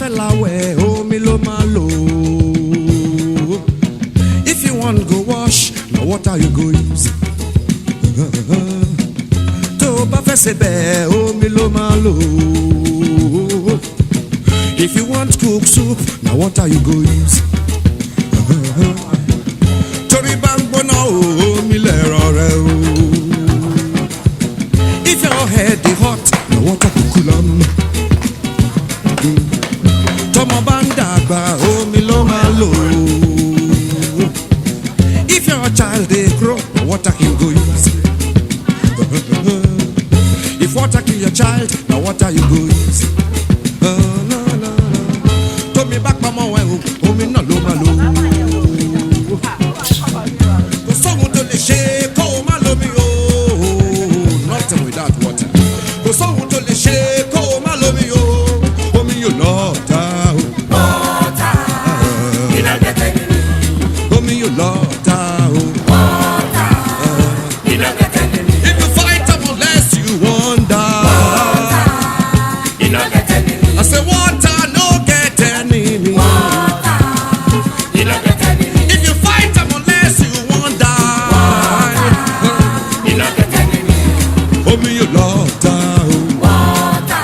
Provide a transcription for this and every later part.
fẹ́ láwẹ̀ omi ló máa lò. If you want go wash, na water you go use. Tó o bá fẹ́ ṣe bẹ́ẹ̀ omi ló máa lò. If you want cook soup, na water you go use. Torí bá ń gbóná omi lẹ̀rọ rẹ o. If your head dey hot, na water go cool am. Tọ́mọ bá ń dàgbà omi ló máa lò. If your child dey grow, na water him go use. If water kill your child, na water you go use. Tómi bá pamọ́ ẹ̀ o, omi náà ló máa lò. Kò sóhun tó lè ṣe kó o má lómi o. Nothing without water. Kò sóhun tó lè ṣe kó o má lómi o. Omi yóò lọ ta o. Water, you don't get any. Omi yóò lọ ta o. Water, you don't get any. If you fight them unless you wonder. Water, you don't get any. I say water no get enemy. Water, you don't get any. If you fight them unless you wonder. You don't get any. Omi yóò lọ ta o. Water,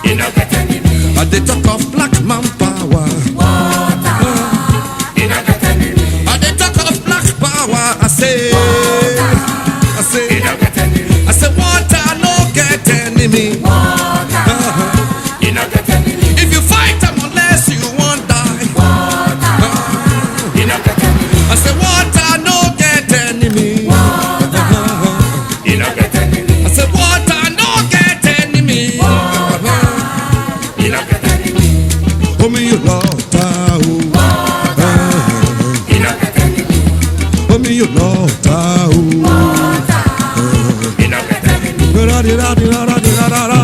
you don't get any. I dey talk of black man power. Water, you don't get any. I dey talk of black power. I say, You don't get any. I say water no get enemy. Water, you don't get any. If you fight them unless you want die. Water, you don't get any. I say water no get enemy. You don't get any. I say water no get enemy. You don't get any. Omi yóò lọ ta o. You don't get any. Omi yóò lọ ta o. You don't get any. Ra-di-ra-di-ra-ra-di-ra-ra-ra.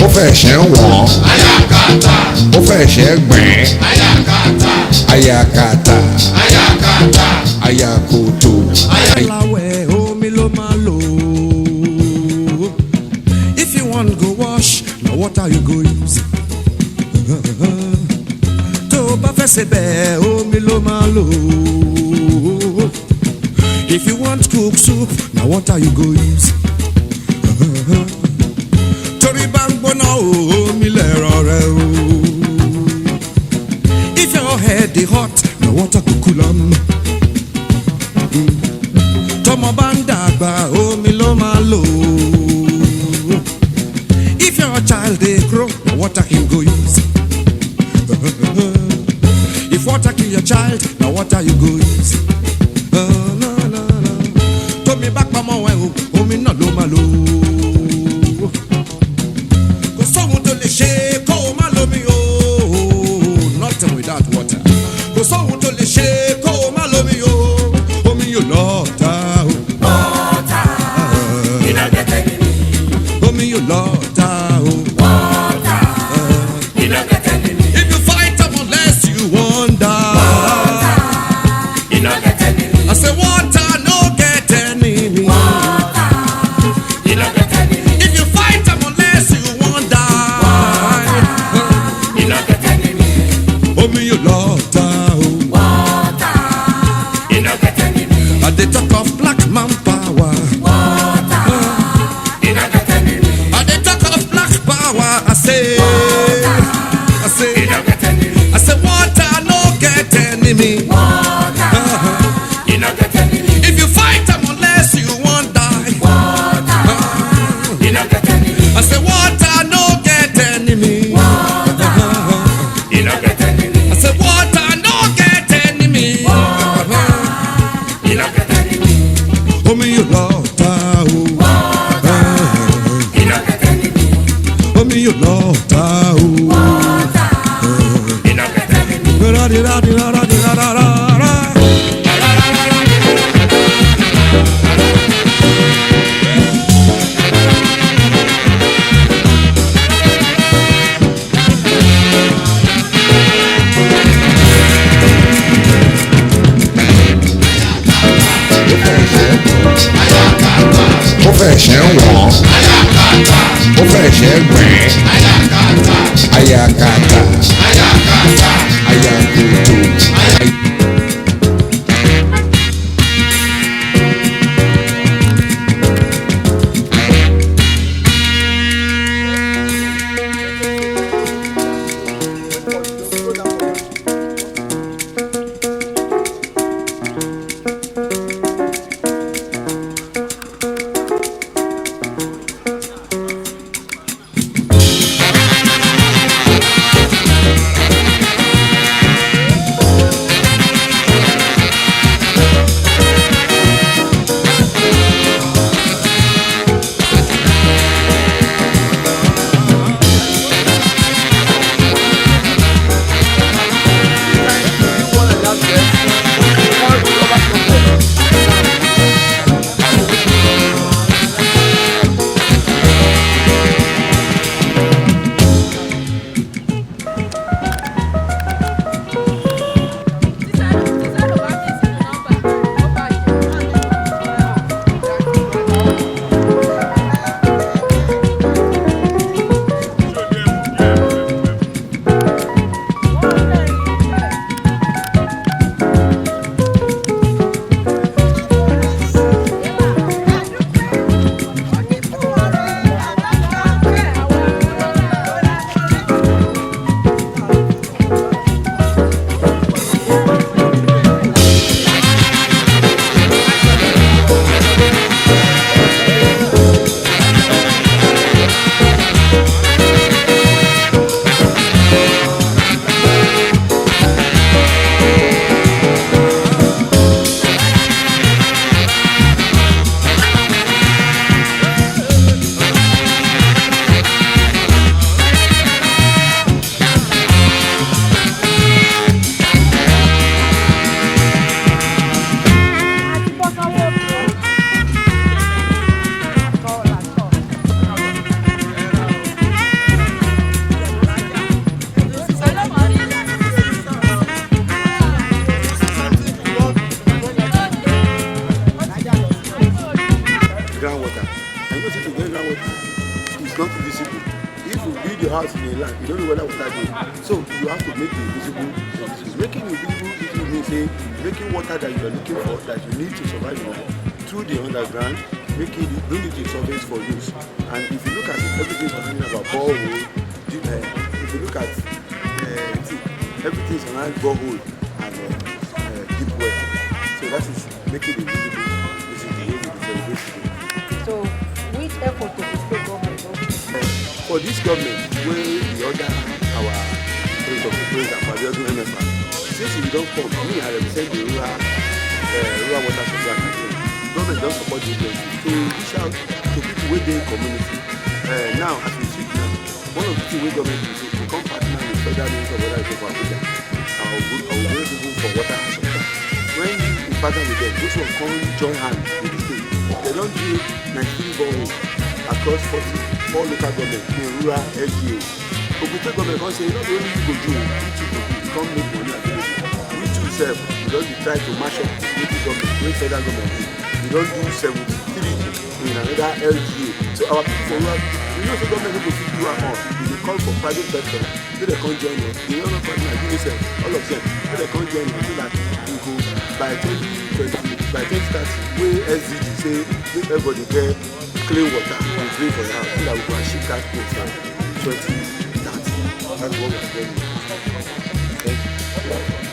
Ó fẹ́ ṣẹ́ wọ̀n, ó fẹ́ ṣẹ́ gbẹ̀n, ayakata, ayakoto. Láwẹ̀ omi ló máa lò. If you want go wash, na water you go use. Tó o bá fẹ́ ṣe bẹ́ẹ̀ omi ló máa lò. If you want cook soup, na water you go use. Torí bá ń gbóná omi lẹ̀rọ rẹ o. If your head dey hot, na water go cool am. Tọ́mọ bá ń dàgbà omi ló máa lò. If your child dey grow, na water him go use. If water kill your child, na water you go use. Tómi bá pamọ́ ẹ̀ o, omi náà ló máa lò. Kò sóhun tó lè ṣe kó o má lómi o. Nothing without water. Kò sóhun tó lè ṣe kó o má lómi o. Omi yóò lọ ta o. Water, you don't get any. Omi yóò lọ ta o. Water, you don't get any. If you fight them unless you wonder. You don't get any. I say water no get enemy. Water, you don't get any. If you fight them unless you wonder. You don't get any. Omi yóò lọ ta o. Water, you don't get any. I dey talk of black man power. Water, you don't get any. I dey talk of black power. I say, You don't get any. I say water no get enemy. Water, you don't get any. If you fight them unless you want die. Water, you don't get any. I say water no get enemy. You don't get any. I say water no get enemy. You don't get any. Omi yóò lọ ta o. You don't get any. Omi yóò lọ ta o. You don't get any. Ra-di-ra-di-ra-ra-di-ra-ra-ra. ń wọ̀n ó fẹ̀ṣẹ̀ gbẹ̀ẹ́ ayakata ayakoto. house in a land, you don't know whether water dey. So you have to make it visible. Making it visible means making water that you are looking for, that you need to survive through the underground, bring it to surface for use. And if you look at it, everything is talking about borehole. If you look at everything is around borehole and deep well. So that is making it visible. This is the way we celebrate today. So which effort to the state government? For this government, where the other our president MFR, since we don't come, me I represent the rural water supply campaign. Government don't support the agency to reach out to people within the community. Now, as we speak now, one of the things we government is to come partner with federal ministry of water for Abuja. Our people for water supply. When we partner with them, those will come join hands with the state. They don't do 93 boreholes across 44 local government in rural LGA. Oguta government can say, not only you go do, you come make money available. We too self, we don't try to mash up the government, when federal government do. We don't do 73 in another LGA. So our people for rural, we know the government will do our own. They call for private sector, so they can't join us. They don't know partner, all of them, so they can't join us so that we go by 2020, by 2030, where SDG say, make everybody get clean water and drink for the house, so that we can achieve that place by 2030. That's what we're doing. Thank you.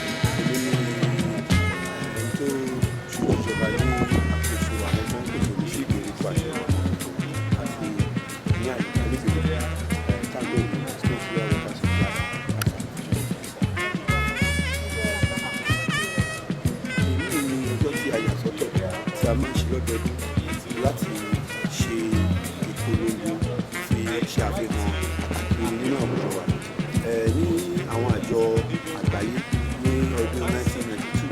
A máa ń ṣe lọ́dọọdún láti ṣe ìpolongo fi ṣe àfihàn pàtàkì nínú àwùjọ wa. Ní àwọn àjọ àgbáyé ní ọdún 1992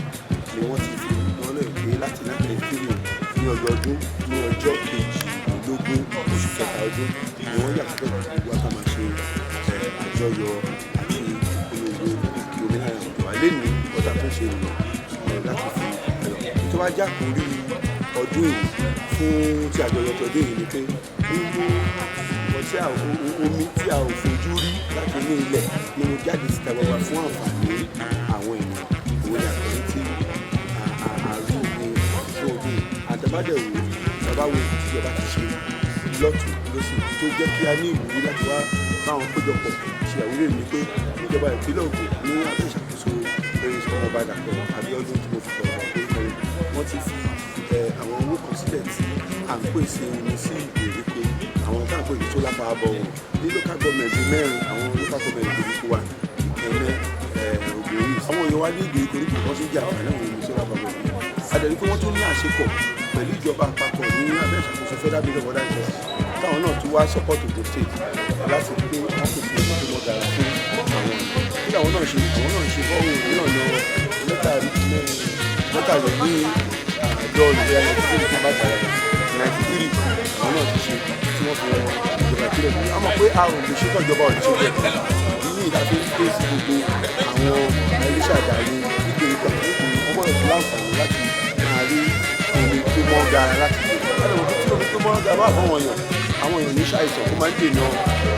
ni wọ́n ti fi wọ́n lè gbé láti 1993 ní ọdọọdún ní ọjọ́ kejìlélógún oṣù kẹta ọdún ni wọ́n yà síbẹ̀ gbogbo wa ká máa ṣe àjọyọ̀ àti ìpolongo pàtàkì òmìnira àwùjọ wa. Lẹ́nu ọjà tó ṣe nìyẹn láti fi tó wá jà kórí ọdún yìí fún ti àjọyọ̀ tọdún yìí ni pé nínú omi tí a ò fojú rí láti inú ilẹ̀ ni mo jáde síta gbọgbà fún àǹfààní àwọn ènìyàn òwe àtẹ̀lé tí àárín omi tó omi àtẹ̀bádẹ̀wò sábàwò ìjọba ti ṣe lọ́tún lọ́sùn tó jẹ́ kí a ní ìwúrí láti wá báwọn péjọpọ̀ ṣe àwúrẹ́ mi pé níjọba ìpínlẹ̀ Ògùn ní abẹ́ ìṣàkóso ọmọọba Dàpọ̀ Abíọ́dún tí mo fi sọ̀rọ̀ pé wọ́n ti fi àwọn owó kan sílẹ̀ tí à ń pèsè omi sí ìgbèríko àwọn tá à ń pè ní solar power bọ̀ wọ̀n ní local government mẹ́rin àwọn local government ìgbèríko wa Ìkẹ́nnẹ́ Ògbórí àwọn èèyàn wá ní ìgbèríko níbi wọ́n ti ń jẹ àǹfààní àwọn omi solar power bọ̀ wọ̀n adẹ̀rí pé wọ́n tún ní àṣepọ̀ pẹ̀lú ìjọba àpapọ̀ ní abẹ́ ìṣàkóso federal bureau of water resources táwọn náà tún wá support Ogun state láti pé láti fi omi tó mọ́ dára fún àwọn kí làwọn náà ṣe bọ́ọ̀lù ní ọ̀nà mẹ́ta rẹ̀ ní dọ́ọ̀lù bí ẹni tí ó bá tààrà 93 àwọn náà ti ṣe tí wọ́n fi ìjọba ìpínlẹ̀ ní àmọ́ pé àrùn lè ṣe tọ́jọba ọ̀dún ṣe bẹ́ẹ̀ ní ìdájọ́ fèsì gbogbo àwọn iléeṣẹ́ àdáyé nígbèríko ọmọ ìlú láǹfààní láti máa rí omi tó mọ́ gara láti lè lọ́dọ̀ tí omi tó mọ́ gara bá fún àwọn èèyàn ní ṣàìsàn tó máa ń dènà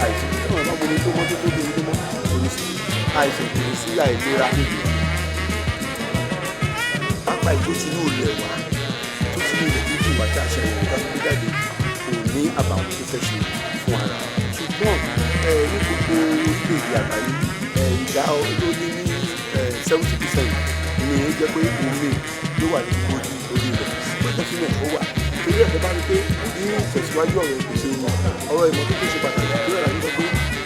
àìsàn tí wọ́n bá bomi tó mọ́ tó tó bomi tó mọ́ kò ní sí àìsàn kò ní sí àìlera níbi pápá ìtó tinú ilẹ̀ wá tó tinú ilẹ̀ méjì wá tí a ṣe àyẹ̀wò ká gbé jáde kò ní àbàwọ́n tó fẹ́ ṣe fún ara ṣùgbọ́n ní gbogbo orílẹ̀-èdè àgbáyé ìdá ló ní 70% ni ó jẹ́ pé omi ló wà ní gbogbo orí ilẹ̀ pẹ̀lú sílẹ̀ ó wà torí ẹ̀fẹ́ bá rí pé ní ìtẹ̀síwájú ọ̀rọ̀ ìpèsè ọ̀rọ̀ ìmọ́tótó ṣe pàtàkì tó yàrá nígbà pé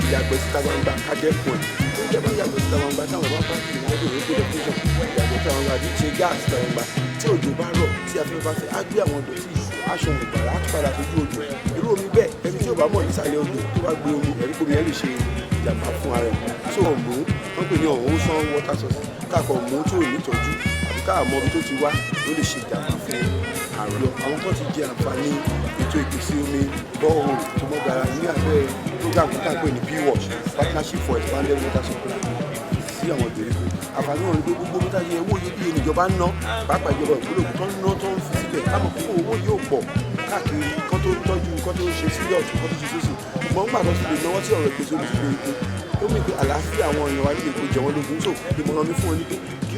ìyàgbẹ́ síta gbangba kájẹ́pọ̀ ẹ̀ ìjọba ìyàgbẹ́ síta gbangba táwọn bá bá ti ìrìnàjò ìwé tó lọ́kùnjọ ìyàgbẹ́ síta gbangba àti ṣe gáàsì síta gbangba tí òjò bá rọ̀ tí afẹ́fẹ́ bá fẹ́ á gbé àwọn ọ̀dọ́ sí aṣọ ìgbàlá á tún padà fojú òjò irú omi bẹ́ẹ̀ ẹni tí ò bá mọ̀ nísàlẹ̀ odò tó bá gbé omi ẹ̀rí kómi ẹ̀ lè ṣe ìjàmbá fún ara ẹ̀ tó ò mú wọ́n pè ní ọ̀hún sán water source káàkọ̀ mú tó ò nítọ́jú àbí káà mọ ibi tó ti wá ló lè ṣe ìjàmbá fún àrùn àwọn tó ti jẹ àǹfààní ètò ìpèsè omi bọ́ọ̀hùn tó mọ́ gara ní abẹ́ program tó tà ń pè ní bwash partnership for expanded water supply sí àwọn ìgbèríko àǹfààní wọn ni pé gbogbo mẹ́ta yẹ owó yìí bí ìjọba ń ná pàápàá ìjọba ìpínlẹ̀ Ògùn tó ń ná tó ń fi síbẹ̀ káàmọ̀ pé owó yóò pọ̀ káàkiri kán tó tọ́jú kán tó ṣe sílẹ̀ ọ̀tún kán tó ṣe sósì ṣùgbọ́n nígbà tó ti lè náwó sí ọ̀rọ̀ ìpèsè omi sí ìgbèríko ó mú pé àlàáfíà àwọn èèyàn wa nílé ìkó jẹ wọn lógún tó ìmọ̀ràn mi fún wọn ni pé kí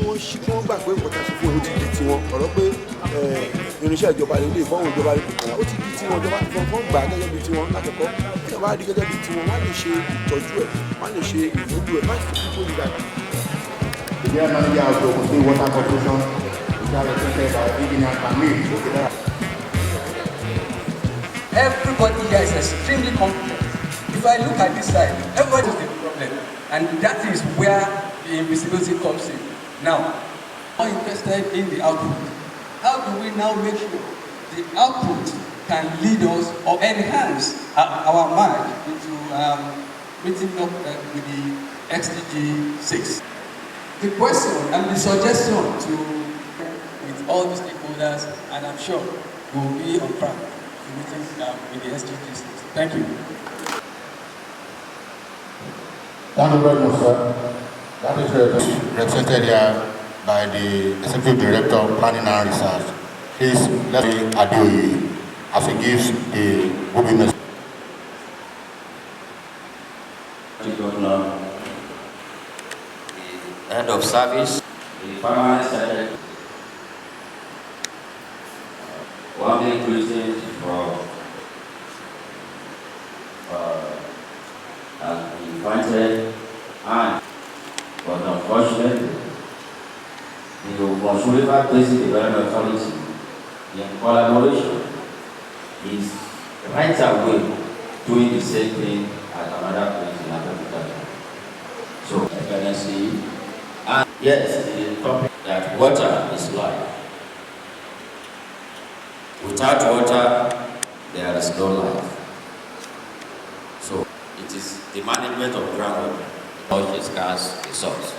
wọ́n gbà pé nǹkan tá a ṣe fún wọn ó ti di tiwọn ọ̀rọ̀ pé irinṣẹ́ ìjọba lè lè fọ́wọ́n ìjọba lè kọ̀ọ̀kan ó ti di tiwọn ìjọba ti fọ́n gbà gẹ́gẹ́ bí tiwọn lákọ̀ọ́kọ́ ìjọba á di gẹ́gẹ́ bí tiwọn wọ́n á lè ṣe ìtọ́jú ẹ̀ wọ́n á lè ṣe ìmúlò ẹ̀ má sì fi kó nígbà. The Manager of the Ogun State Water Corporation is represented by Engineer Kamil. Everybody here is extremely competent. If I look at this side, everybody is the problem, and that is where the invisibility comes in. Now, I'm interested in the output. How do we now make sure the output can lead us or enhance our march into meeting up with the XDG 6? The question and the suggestion with all the stakeholders, and I'm sure we'll be on track to meeting with the SDG 6. Thank you. Thank you very much, sir. That is represented here by the Executive Director of Planning and Research. Please let me Adeoye as he gives the opening message. The head of service, the permanent secretary, one big greeting from has been granted, and but unfortunately, the Ogun River Basin Development Authority, in collaboration, is right away doing the same thing at another place in Africa. So, excellency, and yes, the topic that water is life. Without water, there is no life. So, it is the management of groundwater, which is scarce resource.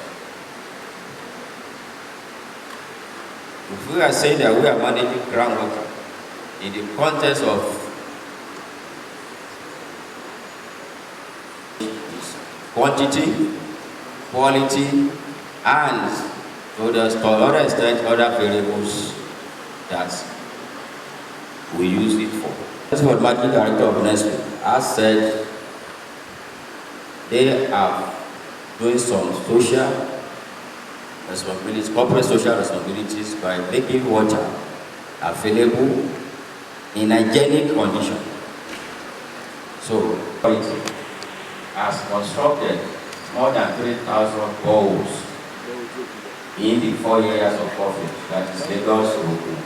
If we are saying that we are managing groundwater in the context of quantity, quality, and to other extent, other variables that we use it for. That's what Managing Director of Nestle has said. They are doing some social responsibilities, corporate social responsibilities by making water available in hygienic condition. So, it has constructed more than 3,000 boreholes in the 4 areas of coverage, that is Lagos, Ogun,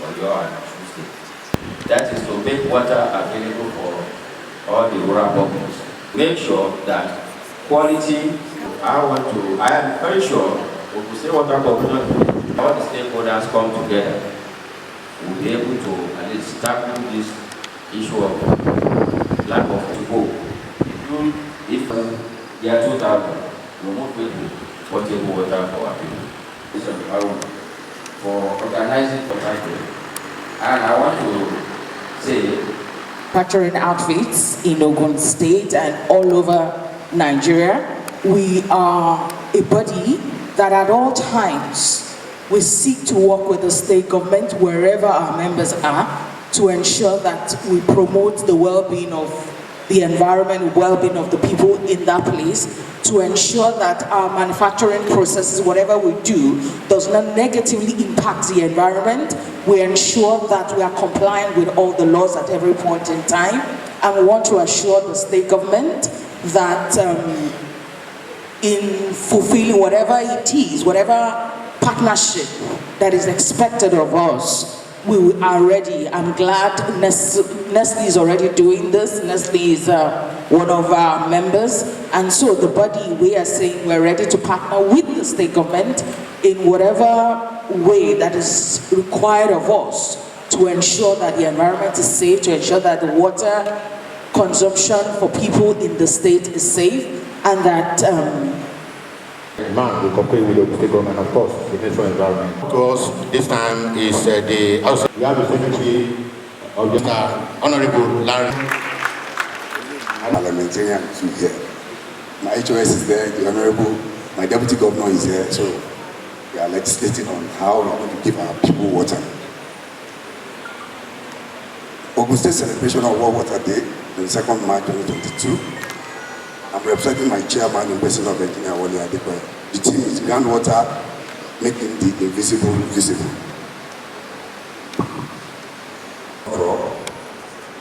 Oyo, and State. That is to make water available for all the rural populations. Make sure that quality, I am very sure, if we say water population, all the stakeholders come together, we'll be able to at least tackle this issue of lack of to go. If year 2000, we won't be potable water for our people. This is environment for organizing the country. And I want to say, manufacturing outfits in Ogun State and all over Nigeria. We are a body that at all times we seek to work with the state government wherever our members are to ensure that we promote the well-being of the environment, well-being of the people in that place, to ensure that our manufacturing processes, whatever we do, does not negatively impact the environment. We ensure that we are complying with all the laws at every point in time, and we want to assure the state government that in fulfilling whatever it is, whatever partnership that is expected of us, we are ready. I'm glad Nestle is already doing this. Nestle is one of our members, and so the body, we are saying we're ready to partner with the state government in whatever way that is required of us to ensure that the environment is safe, to ensure that the water consumption for people in the state is safe, and that Man, we cooperate with the state government, of course, the natural environment. Because this time is the house. We have the secretary of the Honorable Larry. Parliamentarian to here. My HOS is there, the Honorable, my Deputy Governor is here, so we are legislating on how we are going to give our people water. Ogun State celebration of World Water Day on 2nd March 2022. I'm representing my chairman in person of Engineer Wale Adekoya. The team is groundwater, making the invisible visible.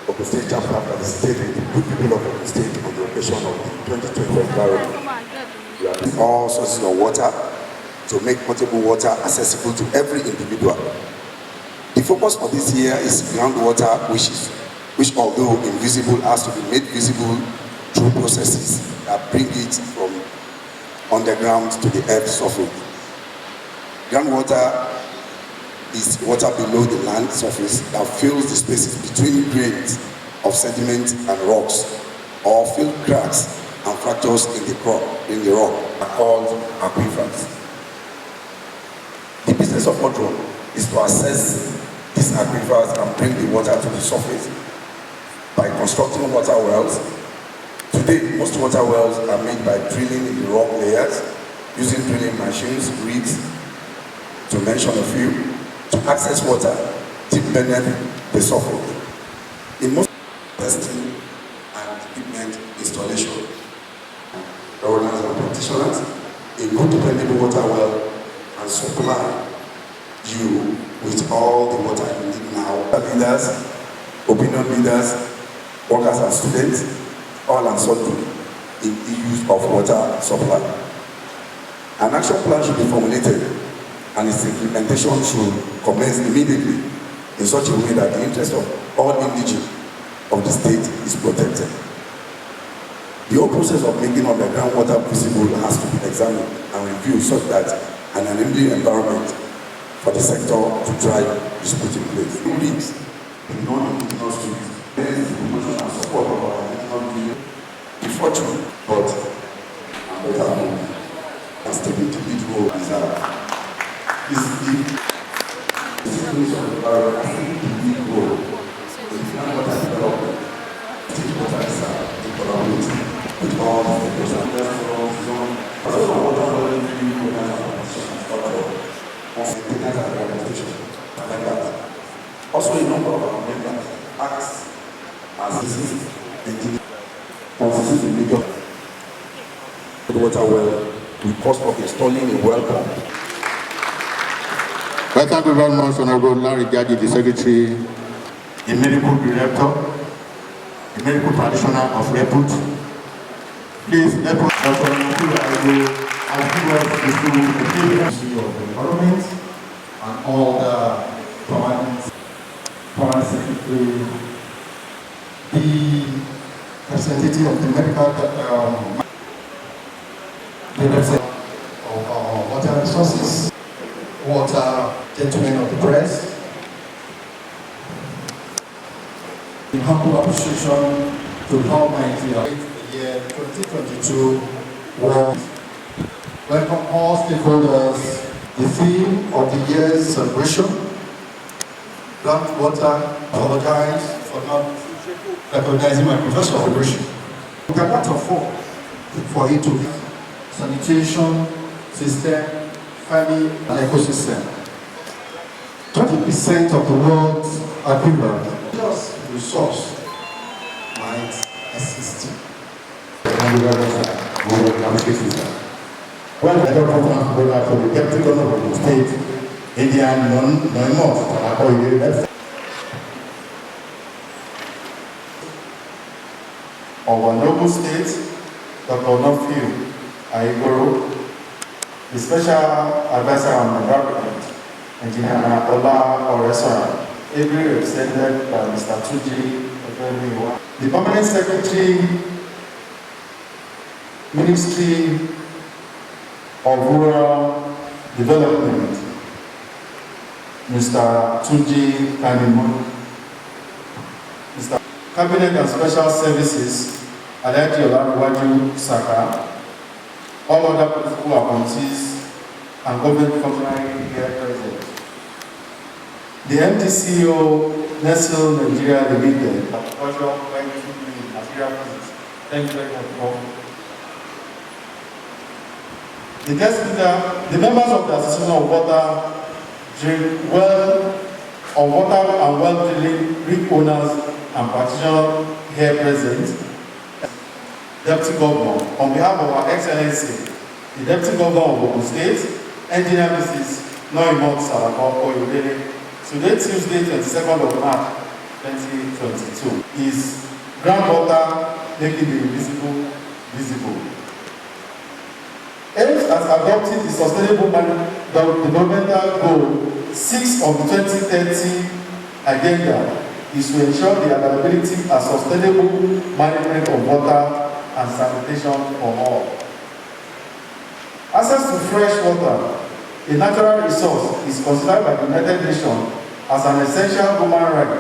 Ogun State chapter participated the good people of Ogun State on the occasion of the 2020 environment. We have all sources of water to make potable water accessible to every individual. The focus for this year is groundwater, which although invisible has to be made visible through processes that bring it from underground to the earth's surface. Groundwater is water below the land surface that fills the spaces between grains of sediment and rocks, or fill cracks and fractures in the rock, are called aquifers. The business of OGUN is to assess these aquifers and bring the water to the surface by constructing water wells. Today, most water wells are made by drilling in the rock layers, using drilling machines, rigs, to mention a few, to access water deep beneath the surface. In most testing and equipment installation, governors and practitioners, a good dependable water well can supply you with all the water you need now. Leaders, opinion leaders, workers and students, all and sundry in the use of water supply. An action plan should be formulated and its implementation should commence immediately in such a way that the interest of all indigenous of the state is protected. The whole process of making underground water visible has to be examined and reviewed such that an enabling environment for the sector to drive is put in place. Leads in non-indigenous streets, there is the promotion and support of our the fortune, but I'm better known as the individual deserve. This is the situation of our individual in groundwater development, state water deserve, in collaborating with all the stakeholders, zone, as well as water quality, maintenance and rehabilitation, like that. Also, a number of our members assist engineers constitute the major water well with cost of installing a well pump. Well, thank you very much, Honorable Larry Gaji, the Secretary, a medical director, a medical practitioner of repute. Please help us. I give us the Ministry of the Environment and all the permanent secretary, the representative of the medical, the representative of water resources, water gentlemen of the press, in humble appreciation to the Almighty. The year 2022 was welcome all stakeholders. The theme of the year's celebration, Black Water. Apologize for not recognizing my professional operation. We cannot afford for it to be sanitation system, family and ecosystem. 20% of the world's equivalent, just resource, might assist. Well, I don't know for the Deputy Governor of the state, Indian non-North, of our noble state, Dr. Onofiu Aigoro, the special advisor on environment, Engineer Ola Oresara, ably represented by Mr. Tuji Ogbemiwa, the permanent secretary, Ministry of Rural Development, Mr. Tuji Kanimu, Mr. Cabinet and Special Services, Alhaji Olawaju Saka, all other political appointees and government functionaries here present. The MDCO Nestle Nigeria Limited, Agricultural Material Physics. Thank you very much, Prof. The guest speaker, the members of the Association of Water Drink Well of Water and Well Drilling Rig Owners and Practitioners here present. Deputy Governor, on behalf of our Excellency, the Deputy Governor of Ogun State, Engineer Mrs. Noimot Salako Oyodele, today, Tuesday, 22nd of March, 2022, is groundwater making the invisible visible. Aims at adopting the Sustainable Developmental Goal 6 of the 2030 Agenda is to ensure the availability and sustainable management of water and sanitation for all. Access to fresh water, a natural resource, is considered by the United Nations as an essential human right,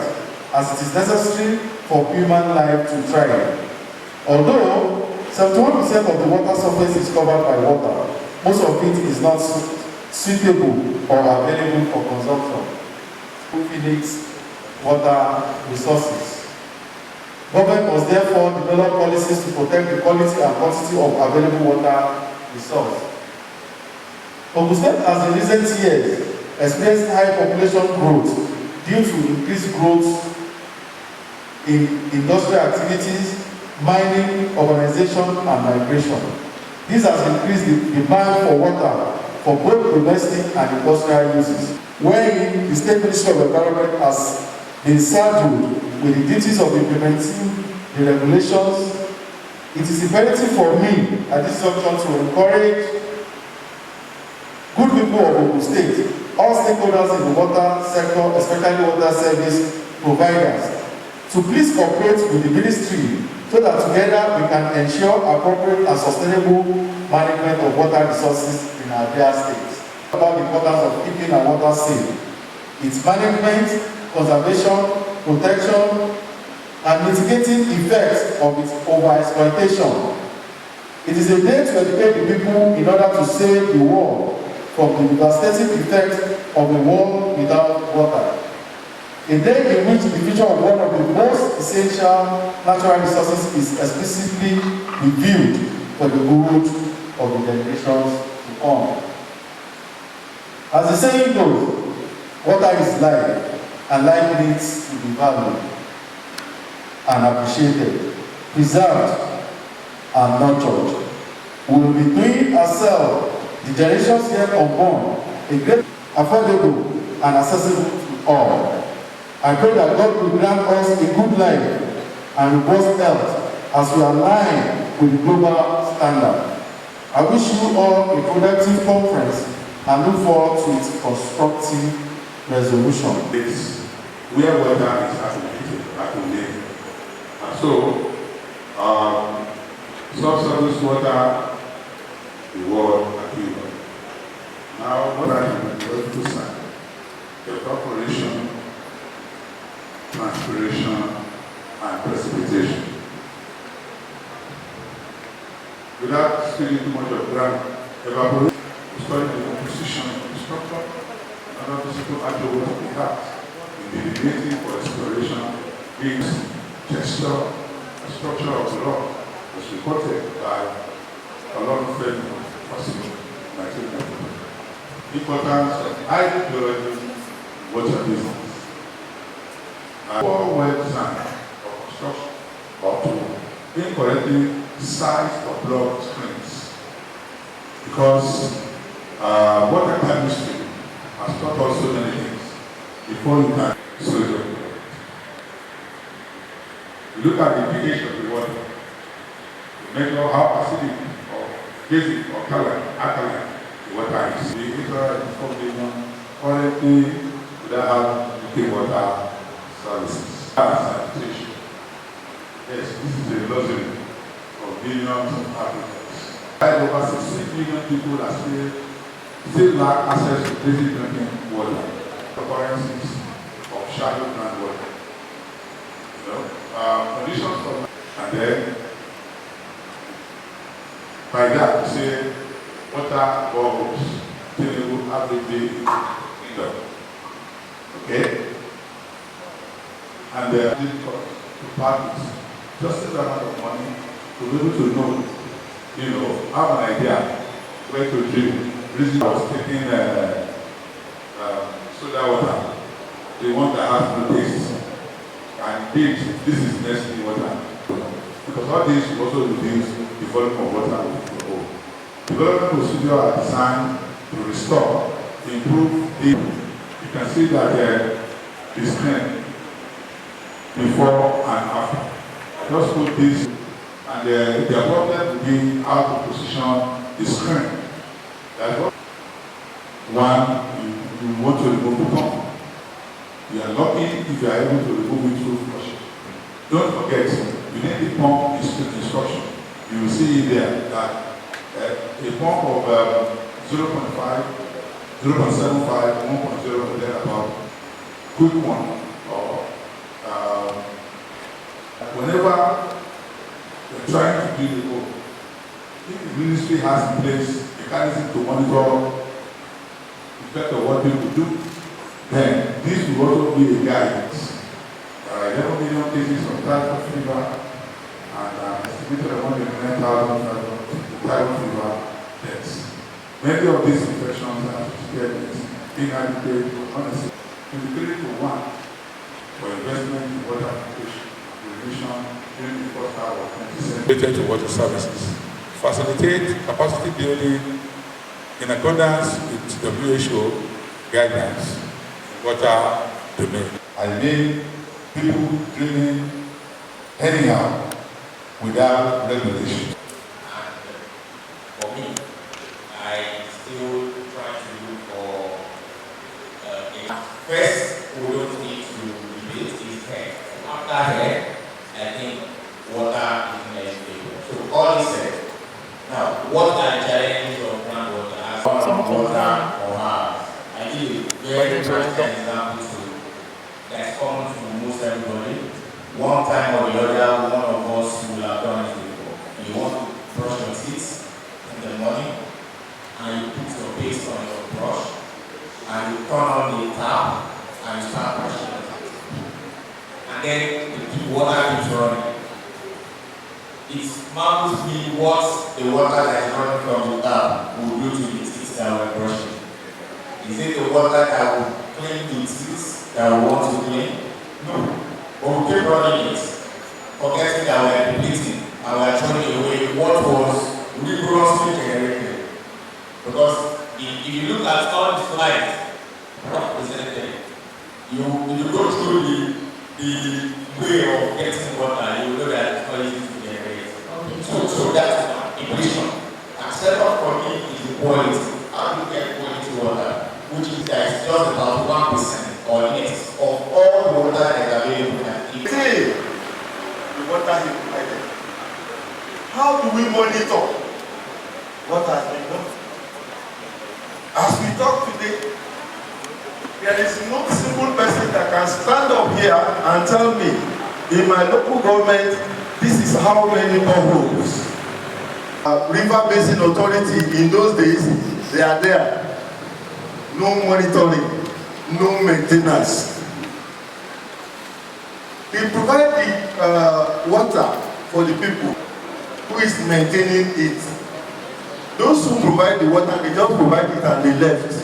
as it is necessary for human life to thrive. Although 71% of the water surface is covered by water, most of it is not suitable or available for consumption. Finite water resources. Government must therefore develop policies to protect the quality and quantity of available water resource. Ogun State has in recent years experienced high population growth due to increased growth in industrial activities, mining, urbanization, and migration. This has increased the demand for water for both domestic and industrial uses, wherein the State Ministry of Environment has been saddled with the duties of implementing the regulations. It is imperative for me at this juncture to encourage good people of Ogun State, all stakeholders in the water sector, especially water service providers, to please cooperate with the ministry so that together we can ensure appropriate and sustainable management of water resources in our dear states. About the importance of keeping our water safe, its management, conservation, protection, and mitigating effects of its overexploitation. It is a day to educate the people in order to save the world from the devastating effects of a world without water. A day in which the future of one of the most essential natural resources is explicitly reviewed for the good of the generations to come. As the saying goes, water is life, and life needs to be valued. and appreciated, preserved and nurtured. We will be doing ourselves, the generations here unborn, a great, affordable and accessible to all. I pray that God will grant us a good life and robust health as we align with the global standard. I wish you all a productive conference and look forward to its constructive resolution. It's where water is accumulated. And so, subsurface water, the world accumulated. Now, what I am going to say, the evaporation, transpiration, and precipitation. Without spilling too much of ground, evaporation, studying the composition of the structure, and other physical attributes of the heart, in the debating for exploration, gives texture, and structure of the rock, as reported by a lot of friends possible in 1990. Importance of high geology water business. And poor well design of construction or to incorrectly size or block screens. Because water chemistry has taught us so many things before you can solve it. You look at the pH of the water, you measure how acidic or basic or alkaline the water is. The literal information currently without drinking water services. Sanitation. Yes, this is a luxury of millions of Africans. Over 16 million people are still lack access to basic drinking water. Occurrences of shallow groundwater. Conditions for and then by that we say water boreholes available every day in the okay? And they are difficult to parties. Just the amount of money to be able to know, have an idea where to drink. Recently I was taking soda water, the one that has no taste. And this is nasty water. Because all this will also reduce the volume of water with the hole. Development procedures are designed to restore, to improve the. You can see that the screen before and after. Just put this, and the problem will be how to position the screen. That's what you want to remove the pump. You are lucky if you are able to remove it through flushing. Don't forget, you need the pump instruction. You will see there that a pump of 0.5, 0.75, 1.0 there about quick one, or whenever you're trying to do the work, if the ministry has in place mechanism to monitor the effect of what people do, then this will also be a guidance. There are 11 million cases of typhoid fever and estimated among the 9,000 typhoid fever deaths. Many of these infections are spread inadequate or honestly. In the 3-to-1 for investment in water application, revision during the first half of 2017. Related to water services. Facilitate capacity building in accordance with WHO guidelines. Water domain. I mean people drilling anyhow without regulation. And for me, I still try to look for first we don't need to debate this hair. After hair, I think water is inevitable. So all this said, now what are the challenges of groundwater as water or ours? I give a very practical example that's common to most everybody. One time or the other, one of us will have done it before. You want to brush your teeth in the morning, and you put your paste on your brush, and you turn on the tap, and you start brushing your teeth. And then the water keeps running. It marvels me what the water that is running from the tap will do to the teeth that we're brushing. Is it the water that will clean the teeth that we want to clean? No. But we keep running it. forgetting that we are depleting and we are throwing away what was rigorously generated. Because if you look at all the slides presented, you go through the way of getting water, you know that it's not easy to generate. So that's one, depletion. And second for me is the quality. How do you get quality water? Which is that it's just about 1% or less of all the water that is available. See, the water is provided. How do we monitor what has been done? As we talk today, there is no single person that can stand up here and tell me, in my local government, this is how many boreholes. River Basin Authority, in those days, they are there. No monitoring, no maintenance. They provide the water for the people. Who is maintaining it? Those who provide the water, they just provide it and they left.